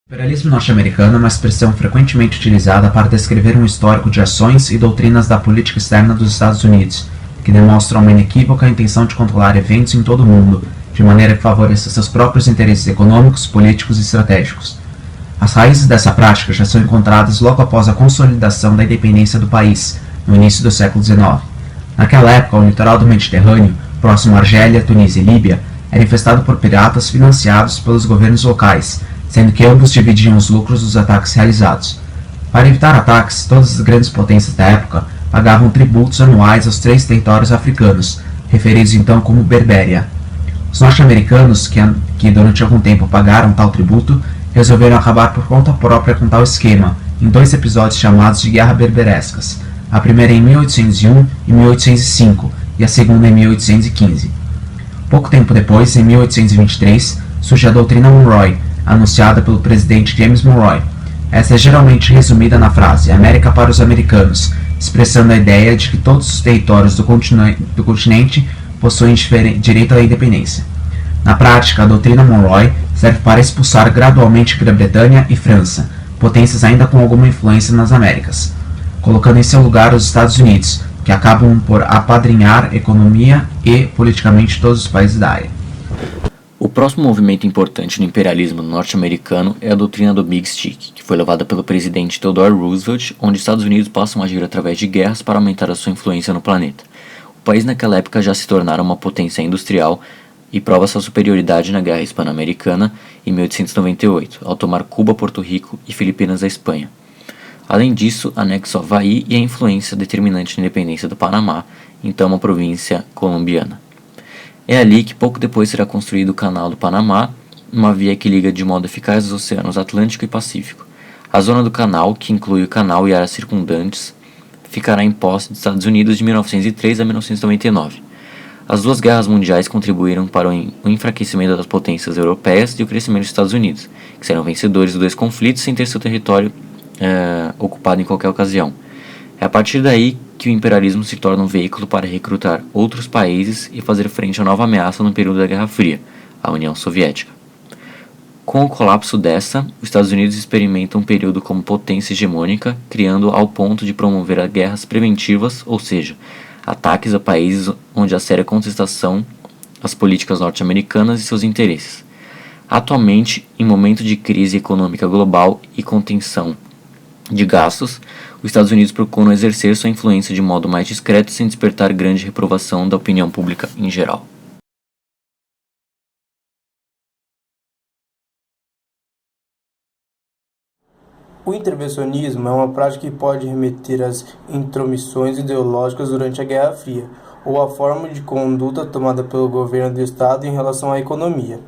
O imperialismo norte-americano é uma expressão frequentemente utilizada para descrever um histórico de ações e doutrinas da política externa dos Estados Unidos, que demonstram uma inequívoca intenção de controlar eventos em todo o mundo, de maneira que favoreça seus próprios interesses econômicos, políticos e estratégicos. As raízes dessa prática já são encontradas logo após a consolidação da independência do país, no início do século XIX. Naquela época, o litoral do Mediterrâneo, próximo a Argélia, Tunísia e Líbia, era infestado por piratas financiados pelos governos locais, sendo que ambos dividiam os lucros dos ataques realizados. Para evitar ataques, todas as grandes potências da época pagavam tributos anuais aos 3 territórios africanos, referidos então como Berbéria. Os norte-americanos, que durante algum tempo pagaram tal tributo, resolveram acabar por conta própria com tal esquema, em 2 episódios chamados de Guerra Berberescas, a primeira em 1801 e 1805, e a segunda em 1815. Pouco tempo depois, em 1823, surge a doutrina Monroe, anunciada pelo presidente James Monroe. Essa é geralmente resumida na frase América para os americanos, expressando a ideia de que todos os territórios do continente possuem direito à independência. Na prática, a doutrina Monroe serve para expulsar gradualmente Grã-Bretanha e França, potências ainda com alguma influência nas Américas, colocando em seu lugar os Estados Unidos, que acabam por apadrinhar economia e politicamente todos os países da área. O próximo movimento importante no imperialismo norte-americano é a doutrina do Big Stick, que foi levada pelo presidente Theodore Roosevelt, onde os Estados Unidos passam a agir através de guerras para aumentar a sua influência no planeta. O país naquela época já se tornara uma potência industrial e prova sua superioridade na Guerra Hispano-Americana em 1898, ao tomar Cuba, Porto Rico e Filipinas à Espanha. Além disso, anexa o Havaí e a influência determinante na independência do Panamá, então uma província colombiana. É ali que pouco depois será construído o Canal do Panamá, uma via que liga de modo eficaz os oceanos Atlântico e Pacífico. A zona do canal, que inclui o canal e áreas circundantes, ficará em posse dos Estados Unidos de 1903 a 1999. As 2 guerras mundiais contribuíram para o enfraquecimento das potências europeias e o crescimento dos Estados Unidos, que serão vencedores dos 2 conflitos sem ter seu território ocupado em qualquer ocasião. É a partir daí que o imperialismo se torna um veículo para recrutar outros países e fazer frente à nova ameaça no período da Guerra Fria, a União Soviética. Com o colapso dessa, os Estados Unidos experimentam um período como potência hegemônica, criando ao ponto de promover as guerras preventivas, ou seja, ataques a países onde há séria contestação às políticas norte-americanas e seus interesses. Atualmente, em momento de crise econômica global e contenção de gastos, os Estados Unidos procuram exercer sua influência de modo mais discreto sem despertar grande reprovação da opinião pública em geral. O intervencionismo é uma prática que pode remeter às intromissões ideológicas durante a Guerra Fria, ou à forma de conduta tomada pelo governo do Estado em relação à economia.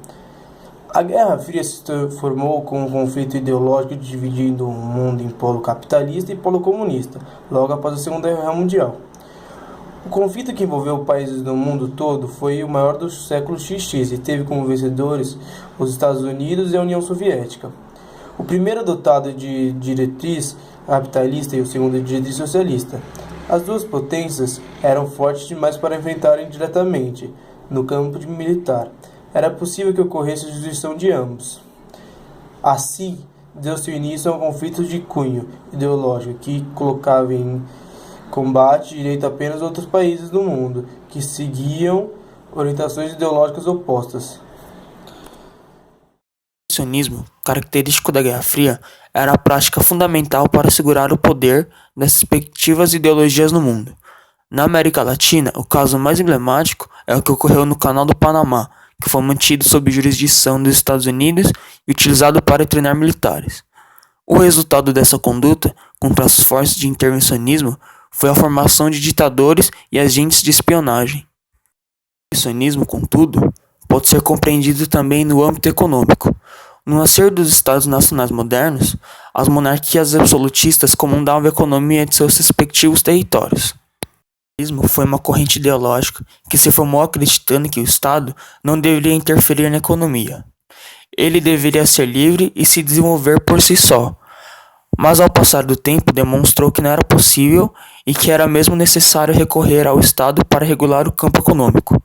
A Guerra Fria se formou com um conflito ideológico dividindo o mundo em polo capitalista e polo comunista, logo após a Segunda Guerra Mundial. O conflito que envolveu países do mundo todo foi o maior do século XX e teve como vencedores os Estados Unidos e a União Soviética. O primeiro adotado de diretriz capitalista e o segundo de diretriz socialista. As 2 potências eram fortes demais para enfrentarem diretamente no campo militar. Era possível que ocorresse a destruição de ambos. Assim, deu-se início a um conflito de cunho ideológico que colocava em combate direito apenas outros países do mundo que seguiam orientações ideológicas opostas. O intervencionismo, característico da Guerra Fria, era a prática fundamental para assegurar o poder das respectivas ideologias no mundo. Na América Latina, o caso mais emblemático é o que ocorreu no Canal do Panamá, que foi mantido sob jurisdição dos Estados Unidos e utilizado para treinar militares. O resultado dessa conduta, com traços fortes de intervencionismo, foi a formação de ditadores e agentes de espionagem. O intervencionismo, contudo, pode ser compreendido também no âmbito econômico. No nascer dos Estados nacionais modernos, as monarquias absolutistas comandavam a economia de seus respectivos territórios. O liberalismo foi uma corrente ideológica que se formou acreditando que o Estado não deveria interferir na economia. Ele deveria ser livre e se desenvolver por si só. Mas ao passar do tempo demonstrou que não era possível e que era mesmo necessário recorrer ao Estado para regular o campo econômico.